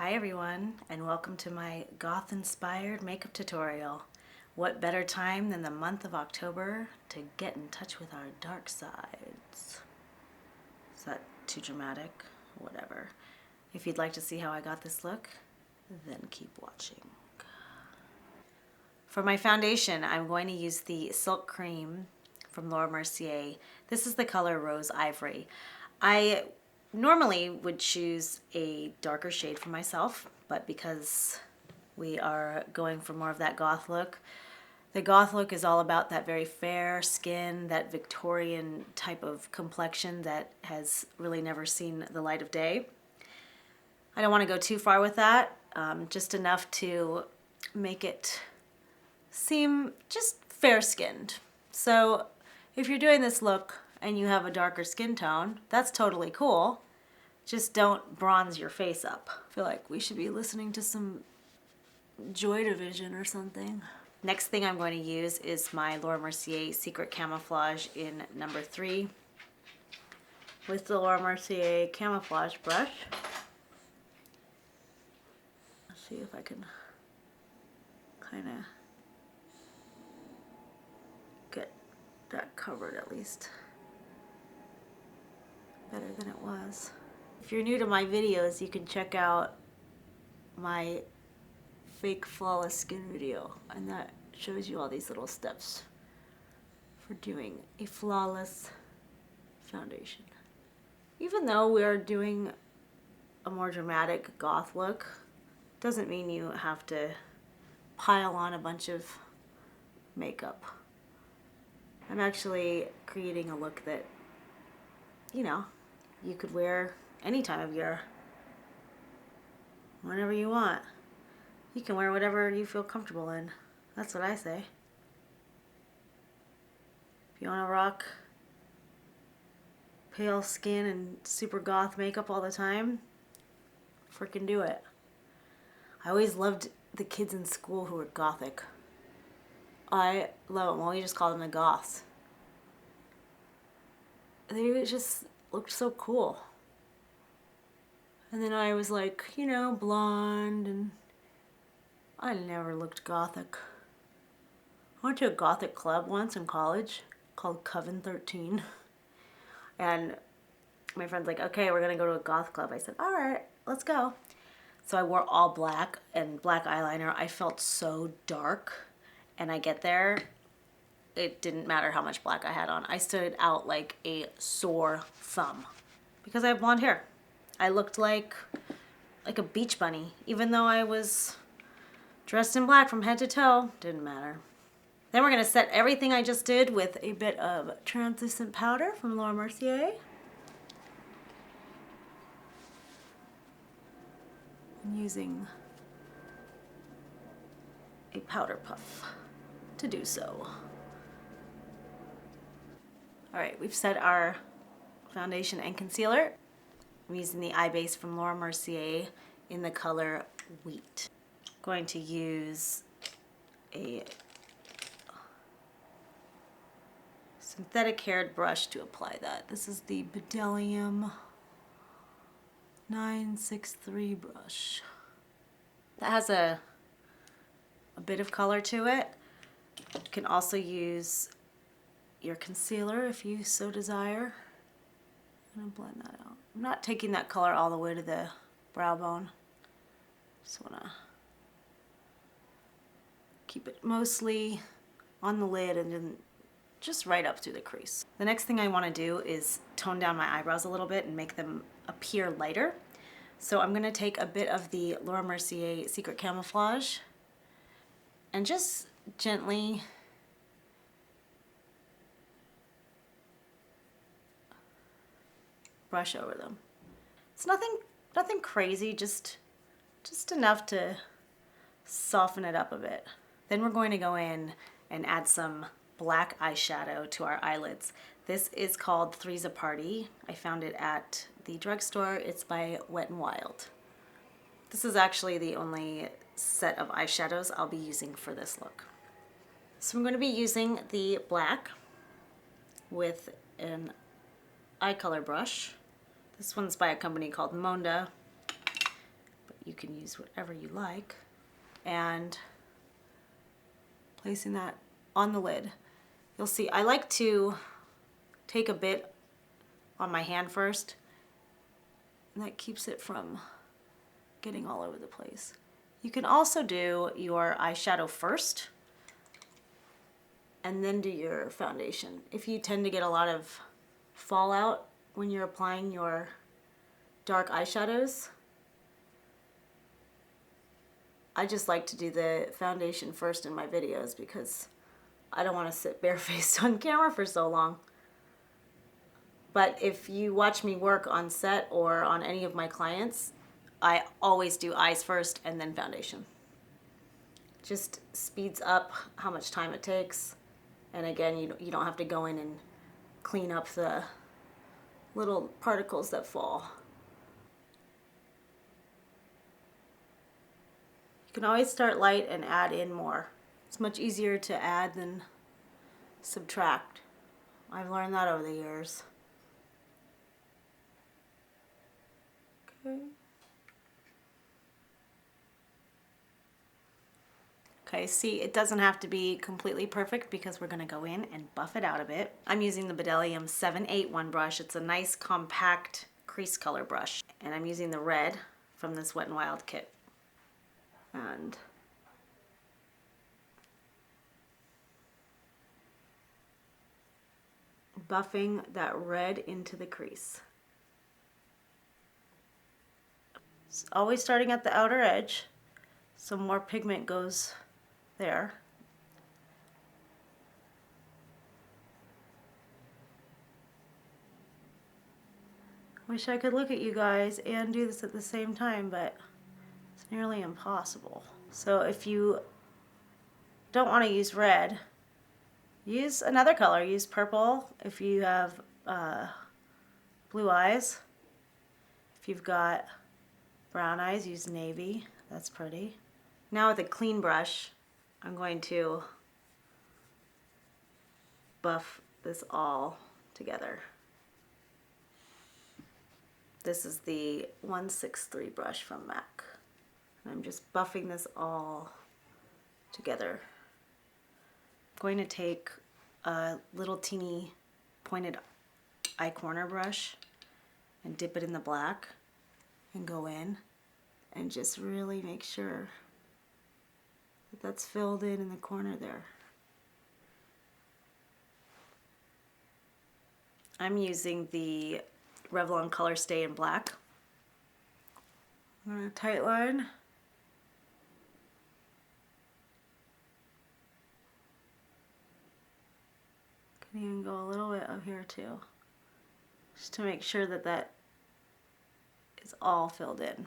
Hi everyone, and welcome to my goth-inspired makeup tutorial. What better time than the month of October to get in touch with our dark sides? Is that too dramatic? Whatever. If you'd like to see how I got this look, then keep watching. For my foundation, I'm going to use the Silk Cream from Laura Mercier. This is the color Rose Ivory. I normally would choose a darker shade for myself, but because we are going for more of that goth look, the goth look is all about that very fair skin, that Victorian type of complexion that has really never seen the light of day. I don't want to go too far with that, just enough to make it seem just fair-skinned. So if you're doing this look and you have a darker skin tone, that's totally cool. Just don't bronze your face up. I feel like we should be listening to some Joy Division or something. Next thing I'm going to use is my Laura Mercier Secret Camouflage in number 3 with the Laura Mercier Camouflage brush. Let's see if I can kind of get that covered at least better than it was. If you're new to my videos, you can check out my fake flawless skin video, and that shows you all these little steps for doing a flawless foundation. Even though we're doing a more dramatic goth look, doesn't mean you have to pile on a bunch of makeup. I'm actually creating a look that, you know, you could wear any time of year, whenever you want. You can wear whatever you feel comfortable in. That's what I say. If you want to rock pale skin and super goth makeup all the time, freaking do it. I always loved the kids in school who were gothic. I love them. Well, we just call them the goths. They just looked so cool. And then I was like, you know, blonde, and I never looked gothic. I went to a gothic club once in college called Coven 13. And my friend's like, okay, we're gonna go to a goth club. I said, all right, let's go. So I wore all black and black eyeliner. I felt so dark. And I get there, it didn't matter how much black I had on. I stood out like a sore thumb because I have blonde hair. I looked like a beach bunny, even though I was dressed in black from head to toe. Didn't matter. Then we're gonna set everything I just did with a bit of translucent powder from Laura Mercier. I'm using a powder puff to do so. All right, we've set our foundation and concealer. I'm using the eye base from Laura Mercier in the color Wheat. I'm going to use a synthetic haired brush to apply that. This is the Bdellium 963 brush. That has a bit of color to it. You can also use your concealer if you so desire. I'm gonna blend that out. I'm not taking that color all the way to the brow bone. Just wanna keep it mostly on the lid and then just right up through the crease. The next thing I wanna do is tone down my eyebrows a little bit and make them appear lighter. So I'm gonna take a bit of the Laura Mercier Secret Camouflage and just gently brush over them. It's nothing crazy, just enough to soften it up a bit. Then we're going to go in and add some black eyeshadow to our eyelids. This is called Three's a Party. I found it at the drugstore. It's by Wet n Wild. This is actually the only set of eyeshadows I'll be using for this look. So I'm going to be using the black with an eye color brush. This one's by a company called Monda, but you can use whatever you like. And placing that on the lid. You'll see I like to take a bit on my hand first, and that keeps it from getting all over the place. You can also do your eyeshadow first and then do your foundation. If you tend to get a lot of fallout when you're applying your dark eyeshadows, I just like to do the foundation first in my videos because I don't want to sit barefaced on camera for so long. But if you watch me work on set or on any of my clients, I always do eyes first and then foundation. Just speeds up how much time it takes. And again, you don't have to go in and clean up the little particles that fall. You can always start light and add in more. It's much easier to add than subtract. I've learned that over the years. Okay. Okay, see, it doesn't have to be completely perfect because we're gonna go in and buff it out a bit. I'm using the Bdellium 781 brush. It's a nice compact crease color brush. And I'm using the red from this Wet n Wild kit. And buffing that red into the crease. It's always starting at the outer edge, so more pigment goes there. Wish I could look at you guys and do this at the same time, but it's nearly impossible. So if you don't want to use red, use another color. Use purple if you have blue eyes. If you've got brown eyes, use navy. That's pretty. Now with a clean brush, I'm going to buff this all together. This is the 163 brush from MAC. And I'm just buffing this all together. I'm going to take a little teeny pointed eye corner brush and dip it in the black and go in and just really make sure that that's filled in the corner there. I'm using the Revlon Color Stay in black. I'm going to tight line. Can even go a little bit up here too, just to make sure that that is all filled in.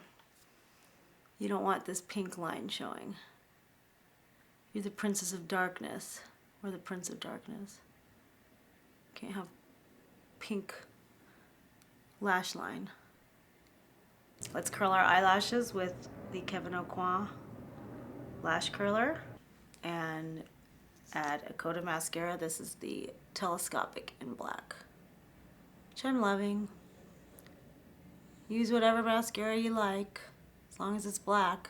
You don't want this pink line showing. You're the Princess of Darkness, or the Prince of Darkness. Can't have pink lash line. Let's curl our eyelashes with the Kevyn Aucoin lash curler and add a coat of mascara. This is the Telescopic in black, which I'm loving. Use whatever mascara you like, as long as it's black.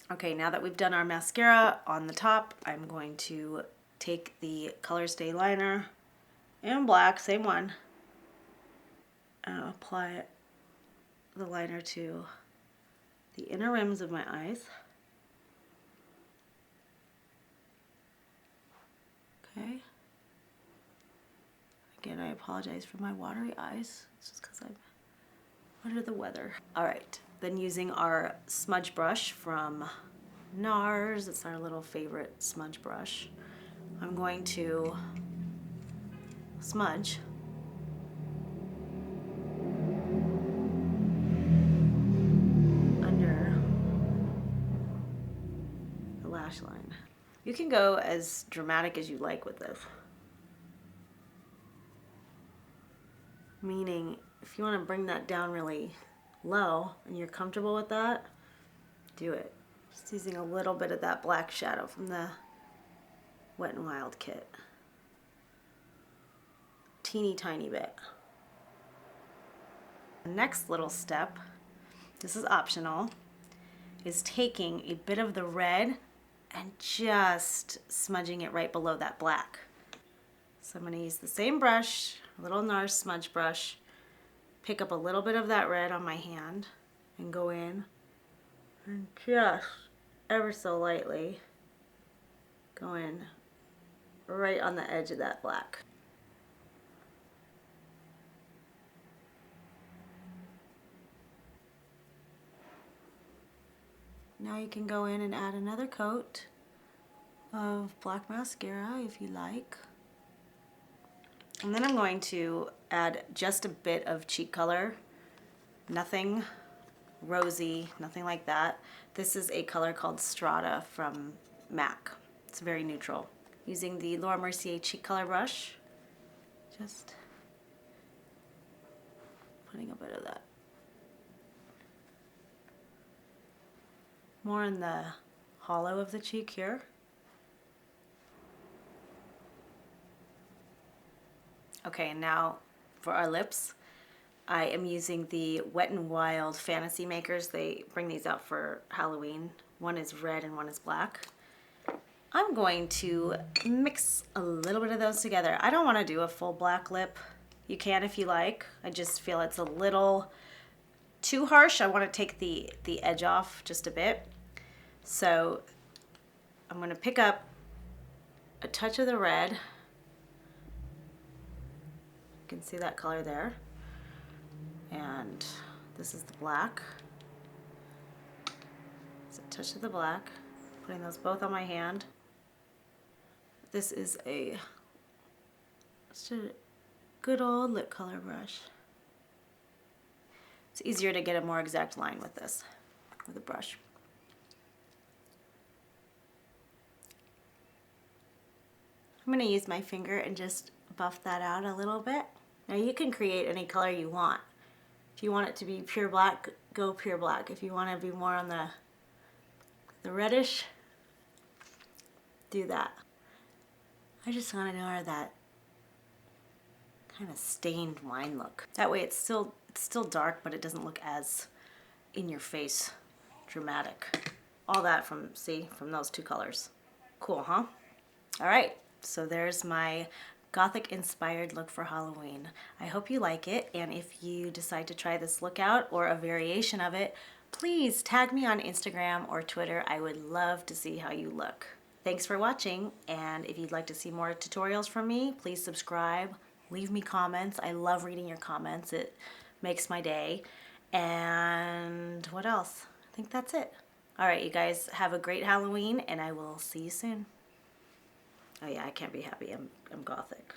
Okay, now that we've done our mascara on the top, I'm going to take the Color Stay liner in black, same one, and apply the liner to the inner rims of my eyes. Okay. Again, I apologize for my watery eyes. It's just because I'm under the weather. All right, then using our smudge brush from NARS, it's our little favorite smudge brush, I'm going to smudge under the lash line. You can go as dramatic as you like with this. Meaning, if you want to bring that down really low and you're comfortable with that, do it. Just using a little bit of that black shadow from the Wet n Wild kit. Teeny tiny bit. The next little step, this is optional, is taking a bit of the red and just smudging it right below that black. So I'm going to use the same brush, a little NARS smudge brush, pick up a little bit of that red on my hand and go in and just ever so lightly go in right on the edge of that black. Now you can go in and add another coat of black mascara if you like. And then I'm going to add just a bit of cheek color. Nothing rosy, nothing like that. This is a color called Strata from MAC. It's very neutral. Using the Laura Mercier cheek color brush, just putting a bit of that. More in the hollow of the cheek here. Okay, and now for our lips, I am using the Wet n Wild Fantasy Makers. They bring these out for Halloween. One is red and one is black. I'm going to mix a little bit of those together. I don't want to do a full black lip. You can if you like. I just feel it's a little too harsh. I want to take the edge off just a bit. So I'm going to pick up a touch of the red. You can see that color there. And this is the black. So a touch of the black. Putting those both on my hand. This is just a good old lip color brush. It's easier to get a more exact line with this, with a brush. I'm going to use my finger and just buff that out a little bit. Now you can create any color you want. If you want it to be pure black, go pure black. If you want to be more on the reddish, do that. I just want to know that kind of stained wine look. That way it's still dark, but it doesn't look as in your face dramatic. All that from those two colors. Cool, huh? All right, so there's my Gothic inspired look for Halloween. I hope you like it, and if you decide to try this look out or a variation of it, please tag me on Instagram or Twitter. I would love to see how you look. Thanks for watching, and if you'd like to see more tutorials from me, please subscribe, leave me comments. I love reading your comments. It makes my day. And what else? I think that's it. All right, you guys have a great Halloween, and I will see you soon. Oh yeah, I can't be happy. I'm Gothic.